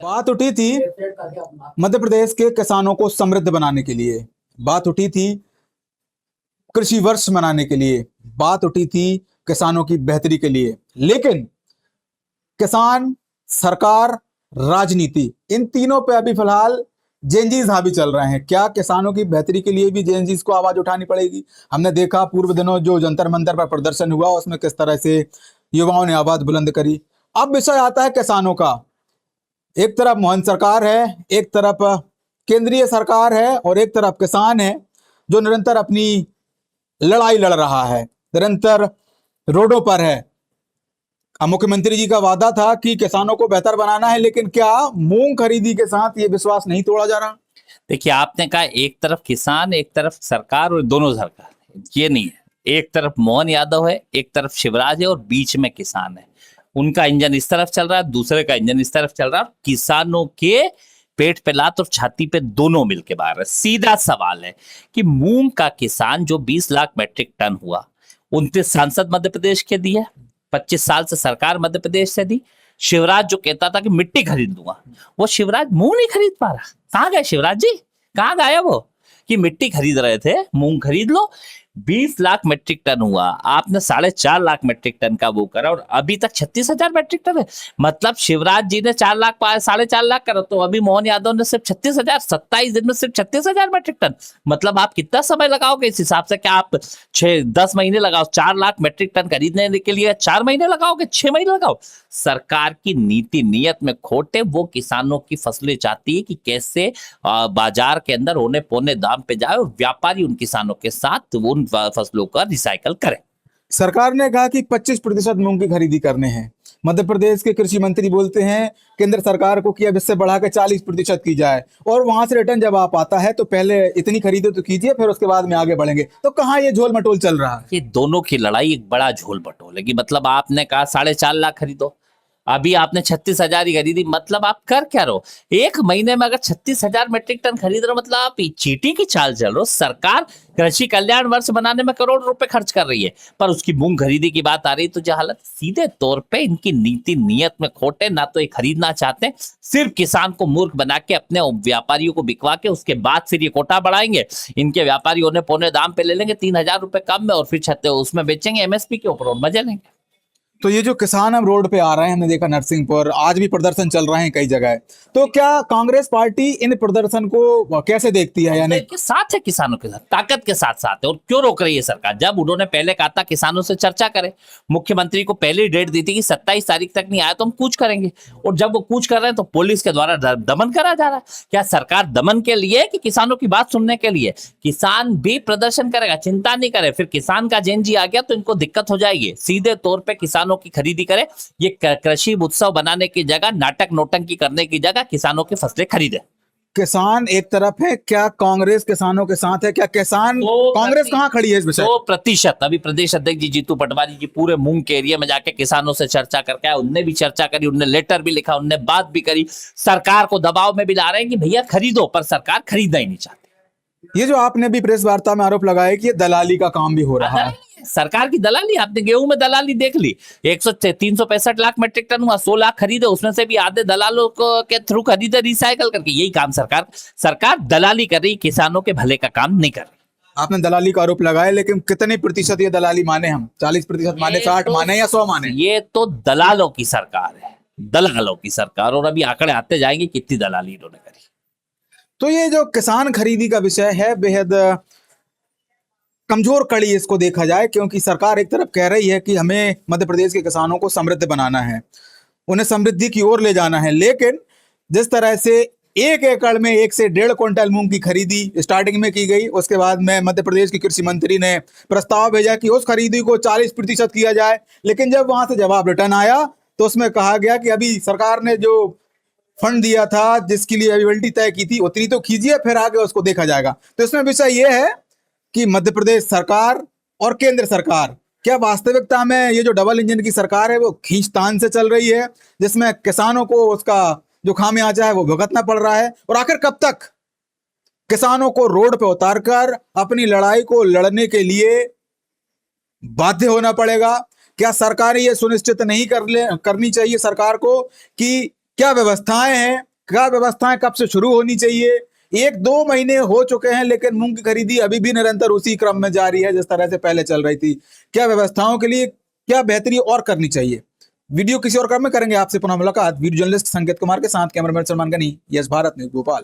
बात उठी थी मध्य प्रदेश के किसानों को समृद्ध बनाने के लिए, बात उठी थी कृषि वर्ष मनाने के लिए, बात उठी थी किसानों की बेहतरी के लिए। लेकिन किसान, सरकार, राजनीति, इन तीनों पे अभी फिलहाल जेएनजीज हावी चल रहे हैं। क्या किसानों की बेहतरी के लिए भी जेएनजीज को आवाज उठानी पड़ेगी? हमने देखा पूर्व दिनों जो जंतर मंतर पर प्रदर्शन हुआ, उसमें किस तरह से युवाओं ने आवाज बुलंद करी। अब विषय आता है किसानों का। एक तरफ मोहन सरकार है, एक तरफ केंद्रीय सरकार है और एक तरफ किसान है जो निरंतर अपनी लड़ाई लड़ रहा है, निरंतर रोडों पर है। अब मुख्यमंत्री जी का वादा था कि किसानों को बेहतर बनाना है, लेकिन क्या मूंग खरीदी के साथ ये विश्वास नहीं तोड़ा जा रहा? देखिए, आपने कहा एक तरफ किसान, एक तरफ सरकार और दोनों सरकार, ये नहीं है। एक तरफ मोहन यादव है, एक तरफ शिवराज है और बीच में किसान है। उनका इंजन इस तरफ चल रहा है, दूसरे का इंजन इस तरफ चल रहा है। किसानों के पेट पे लात और छाती पे दोनों मिलके बाहर है। सीधा सवाल है कि मूंग का किसान जो 20 लाख मैट्रिक टन हुआ, 29 सांसद मध्य प्रदेश के दिए, 25 साल से सरकार मध्य प्रदेश से दी। शिवराज जो कहता था कि मिट्टी खरीद दूंगा, वो शिवराज मूंग नहीं खरीद पा रहा। कहाँ गए शिवराज जी? कहाँ गायब हो कि मिट्टी खरीद रहे थे, मूंग खरीद लो। 20 लाख मैट्रिक टन हुआ, आपने 4.5 लाख मैट्रिक टन का वो करा और अभी तक 36,000 मैट्रिक टन है। मतलब शिवराज जी ने 4 लाख 4.5 लाख करा, तो अभी मोहन यादव ने सिर्फ 36,000, 27 दिन में सिर्फ 36,000 मैट्रिक टन। मतलब आप कितना समय लगाओगे इस हिसाब से? क्या आप 6-10 महीने लगाओ 4 लाख मैट्रिक टन खरीदने के लिए? 4 महीने लगाओगे? 6 महीने लगाओ? सरकार की नीति नियत में खोटे। वो किसानों की फसलें चाहती है कि कैसे बाजार के अंदर होने पौने दाम पे जाए और व्यापारी उन किसानों के साथ उन फसलों का रिसाइकल करें। सरकार ने कहा कि 25% मूंग की खरीदी करने हैं। मध्य प्रदेश के कृषि मंत्री बोलते हैं केंद्र सरकार को कि अब इससे बढ़ा के 40% की जाए, और वहां से रिटर्न जब आप आता है तो पहले इतनी खरीदो तो कीजिए, फिर उसके बाद में आगे बढ़ेंगे। तो कहाँ ये झोल मटोल चल रहा है? ये दोनों की लड़ाई एक बड़ा झोल बटोल है कि मतलब आपने कहा 4.5 लाख खरीदो, अभी आपने 36,000 ही खरीदी। मतलब आप कर क्या रहो? एक महीने में अगर 36,000 मैट्रिक टन खरीद रहे हो, मतलब आप चीटी की चाल चल रहे हो। सरकार कृषि कल्याण वर्ष बनाने में करोड़ रुपए खर्च कर रही है, पर उसकी मूंग खरीदी की बात आ रही तो जहालत सीधे तौर पे इनकी नीति नियत में खोटे। ना तो ये खरीदना चाहते, सिर्फ किसान को मूर्ख बना के अपने व्यापारियों को बिकवा के उसके बाद फिर ये कोटा बढ़ाएंगे। इनके व्यापारी उन्हें पौने दाम पे ले लेंगे, 3,000 रुपए कम में, और फिर छत्ते उसमें बेचेंगे एमएसपी के ऊपर और मजे लेंगे। तो ये जो किसान अब रोड पे आ रहे हैं, हमने देखा नरसिंहपुर, आज भी प्रदर्शन चल रहे हैं कई जगह। तो क्या कांग्रेस पार्टी इन प्रदर्शन को कैसे देखती है? यानी के साथ है, किसानों के साथ, ताकत के साथ साथ है। और क्यों रोक रही है सरकार? जब उन्होंने पहले कहा था किसानों से चर्चा करें, मुख्यमंत्री को पहले डेट दी थी कि 27 तारीख तक नहीं आया तो हम कूच करेंगे, और जब वो कूच कर रहे हैं तो पुलिस के द्वारा दमन करा जा रहा है। क्या सरकार दमन के लिए कि किसानों की बात सुनने के लिए? किसान भी प्रदर्शन करेगा, चिंता नहीं करे। फिर किसान का जेएनजी आ गया तो इनको दिक्कत हो जाएगी। सीधे तौर पर किसानों की खरीदी करे। ये कृषि उत्सव बनाने की जगह, नाटक नोटंकी करने की जगह किसानों की फसलें खरीदे। किसान एक तरफ है, क्या कांग्रेस किसानों के साथ है? क्या किसान, कांग्रेस कहां खड़ी है इस विषय? 100%। अभी प्रदेश अध्यक्ष जी जीतू पटवारी जी पूरे मूंग के एरिया में जाके किसानों से चर्चा करके आए। उनने भी चर्चा करी, उनने लेटर भी लिखा, उनने बात भी करी। सरकार को दबाव में भी ला रहे हैं कि भैया खरीदो, पर सरकार खरीदना ही नहीं चाहती। ये जो आपने भी प्रेस वार्ता में आरोप लगाया कि ये दलाली का काम भी हो रहा है। सरकार की दलाली, आपने गेहूं में दलाली देख ली। 365 लाख मैट्रिक टन हुआ, 100 लाख खरीदे, उसमें से भी आधे दलालों के थ्रू खरीदे रिसाइकल करके। यही काम सरकार दलाली कर रही, किसानों के भले का काम नहीं कर रही। आपने दलाली का आरोप लगाया, लेकिन कितने प्रतिशत ये दलाली माने? हम 40% माने, 60 माने या 100 माने? ये तो दलालों की सरकार है, दलालों की सरकार। और अभी आंकड़े आते जाएंगे कितनी दलाली इन्होंने करी। तो ये जो किसान खरीदी का विषय है, बेहद कमजोर कड़ी इसको देखा जाए, क्योंकि सरकार एक तरफ कह रही है कि हमें मध्य प्रदेश के किसानों को समृद्ध बनाना है, उन्हें समृद्धि की ओर ले जाना है। लेकिन जिस तरह से 1 एकड़ में 1 से 1.5 क्विंटल मूंग की खरीदी स्टार्टिंग में की गई, उसके बाद में मध्य प्रदेश के कृषि मंत्री ने प्रस्ताव भेजा कि उस खरीदी को 40% किया जाए। लेकिन जब वहां से जवाब रिटर्न आया तो उसमें कहा गया कि अभी सरकार ने जो फंड दिया था, जिसके लिए एलिजिबिलिटी तय की थी, उतनी तो कीजिए, फिर आगे उसको देखा जाएगा। तो इसमें विषय यह है कि मध्य प्रदेश सरकार और केंद्र सरकार, क्या वास्तविकता में ये जो डबल इंजन की सरकार है वो खींचतान से चल रही है, जिसमें किसानों को उसका जो खामियाजा है वो भुगतना पड़ रहा है? और आखिर कब तक किसानों को रोड पे उतारकर अपनी लड़ाई को लड़ने के लिए बाध्य होना पड़ेगा? क्या सरकार ये सुनिश्चित नहीं करनी चाहिए सरकार को कि क्या व्यवस्थाएं हैं, क्या व्यवस्थाएं कब से शुरू होनी चाहिए। 1-2 महीने हो चुके हैं लेकिन मूंग की खरीदी अभी भी निरंतर उसी क्रम में जारी है जिस तरह से पहले चल रही थी। क्या व्यवस्थाओं के लिए क्या बेहतरी और करनी चाहिए। वीडियो किसी और क्रम में करेंगे आपसे पुनः मुलाकात। वीडियो जर्नलिस्ट संकेत कुमार के साथ, cameraman Salman Gani, yes Bharat news Bhopal.